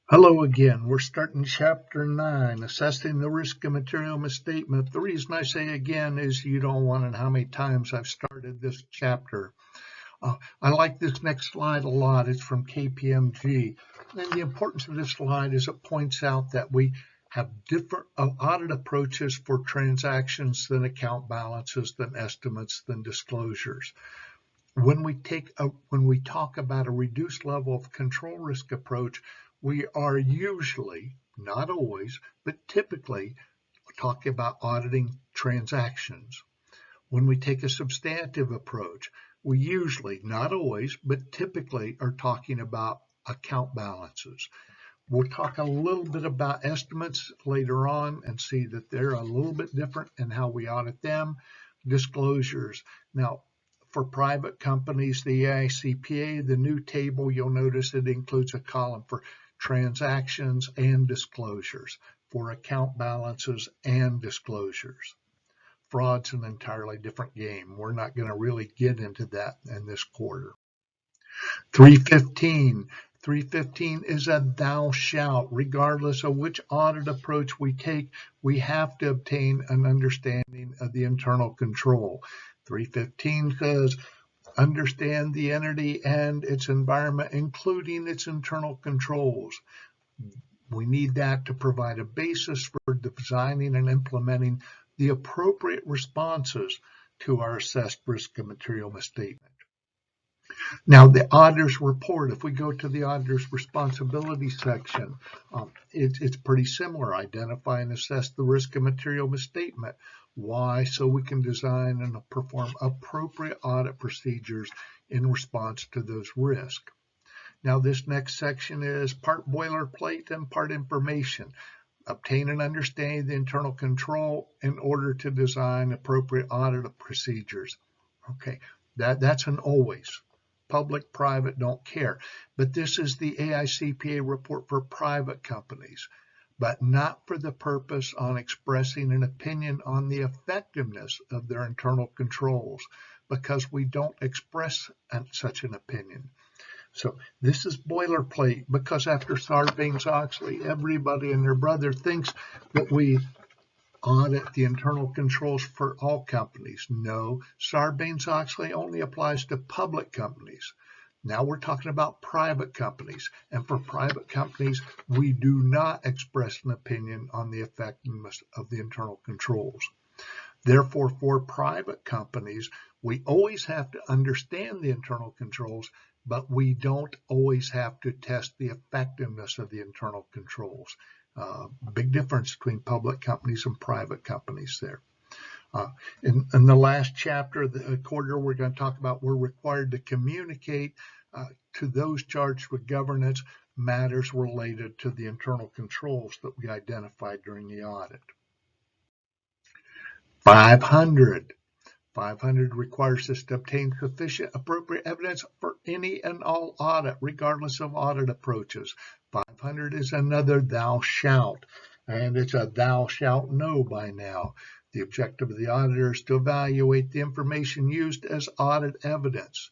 Hello again. We're starting Chapter 9, Assessing the Risk of Material Misstatement. The reason I say again is you don't want to know how many times I've started this chapter. I like this next slide a lot. It's from KPMG. And the importance of this slide is it points out that we have different audit approaches for transactions than account balances, than estimates, than disclosures. When we talk about a reduced level of control risk approach, we are usually, not always, but typically talking about auditing transactions. When we take a substantive approach, we usually, not always, but typically are talking about account balances. We'll talk a little bit about estimates later on and see that they're a little bit different in how we audit them. Disclosures. Now, for private companies, the AICPA, the new table, you'll notice it includes a column for transactions and disclosures, for account balances and disclosures. Fraud's an entirely different game. We're not going to really get into that in this quarter. 315. 315 is a thou shalt. Regardless of which audit approach we take, we have to obtain an understanding of the internal control. 315 says, understand the entity and its environment, including its internal controls. We need that to provide a basis for designing and implementing the appropriate responses to our assessed risk of material misstatement. Now, the auditor's report, if we go to the auditor's responsibility section, it's pretty similar. Identify and assess the risk of material misstatement. Why? So we can design and perform appropriate audit procedures in response to those risks. Now, this next section is part boilerplate and part information. Obtain and understand the internal control in order to design appropriate audit procedures. Okay, that's an always. Public, private, don't care. But this is the AICPA report for private companies, but not for the purpose on expressing an opinion on the effectiveness of their internal controls, because we don't express such an opinion. So this is boilerplate, because after Sarbanes-Oxley, everybody and their brother thinks that we audit the internal controls for all companies. No, Sarbanes-Oxley only applies to public companies. Now we're talking about private companies, and for private companies, we do not express an opinion on the effectiveness of the internal controls. Therefore, for private companies, we always have to understand the internal controls, but we don't always have to test the effectiveness of the internal controls. Big difference between public companies and private companies there. In the last chapter, the quarter, we're going to talk about we're required to communicate to those charged with governance matters related to the internal controls that we identified during the audit. 500 requires us to obtain sufficient appropriate evidence for any and all audit, regardless of audit approaches. 500 is another thou shalt, and it's a thou shalt know by now. The objective of the auditor is to evaluate the information used as audit evidence,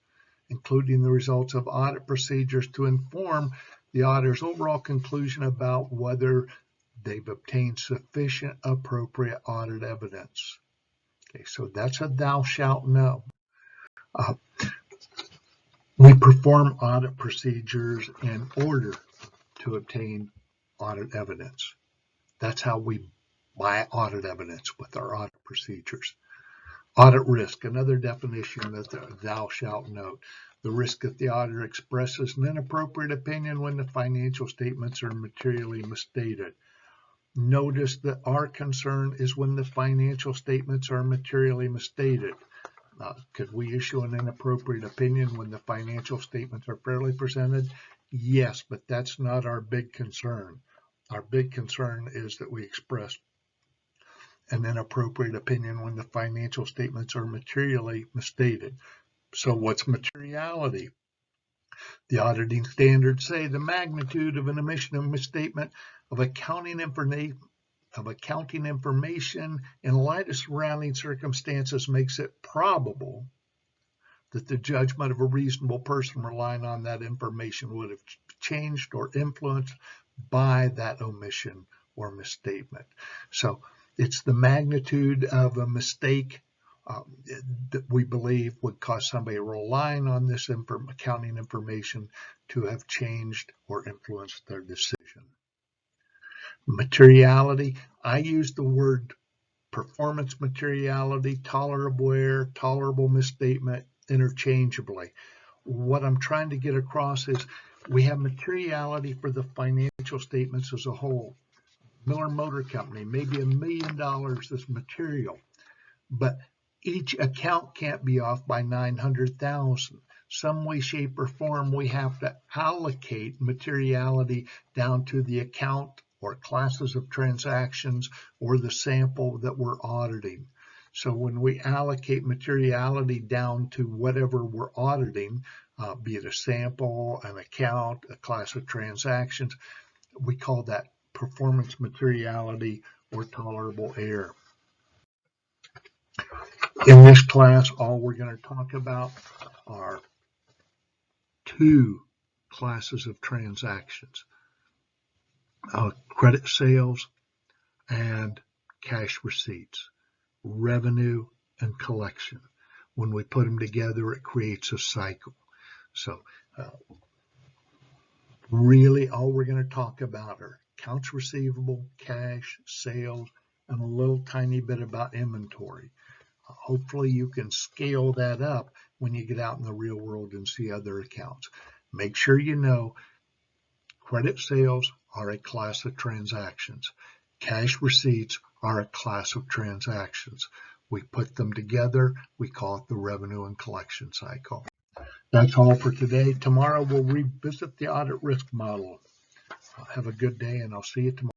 including the results of audit procedures, to inform the auditor's overall conclusion about whether they've obtained sufficient appropriate audit evidence. Okay, so that's a thou shalt know. We perform audit procedures in order to obtain audit evidence. That's how we buy audit evidence, with our audit procedures. Audit risk, another definition that thou shalt note. The risk that the auditor expresses an inappropriate opinion when the financial statements are materially misstated. Notice that our concern is when the financial statements are materially misstated. Could we issue an inappropriate opinion when the financial statements are fairly presented? Yes, but that's not our big concern. Our big concern is that we express an inappropriate opinion when the financial statements are materially misstated. So what's materiality? The auditing standards say the magnitude of an omission of misstatement of accounting information in light of surrounding circumstances makes it probable that the judgment of a reasonable person relying on that information would have changed or influenced by that omission or misstatement. So it's the magnitude of a mistake that we believe would cause somebody relying on this accounting information to have changed or influenced their decision. Materiality, I use the word performance materiality, tolerable error, tolerable misstatement interchangeably. What I'm trying to get across is we have materiality for the financial statements as a whole. Miller Motor Company, maybe $1 million is material, but each account can't be off by $900,000. Some way, shape, or form, we have to allocate materiality down to the account or classes of transactions or the sample that we're auditing. So when we allocate materiality down to whatever we're auditing, be it a sample, an account, a class of transactions, we call that performance materiality or tolerable error. In this class, all we're going to talk about are two classes of transactions, credit sales and cash receipts, revenue and collection. When we put them together, it creates a cycle. So really all we're going to talk about are accounts receivable, cash, sales, and a little tiny bit about inventory. Hopefully you can scale that up when you get out in the real world and see other accounts. Make sure you know credit sales are a class of transactions. Cash receipts are a class of transactions. We put them together. We call it the revenue and collection cycle. That's all for today. Tomorrow we'll revisit the audit risk model. Have a good day, and I'll see you tomorrow.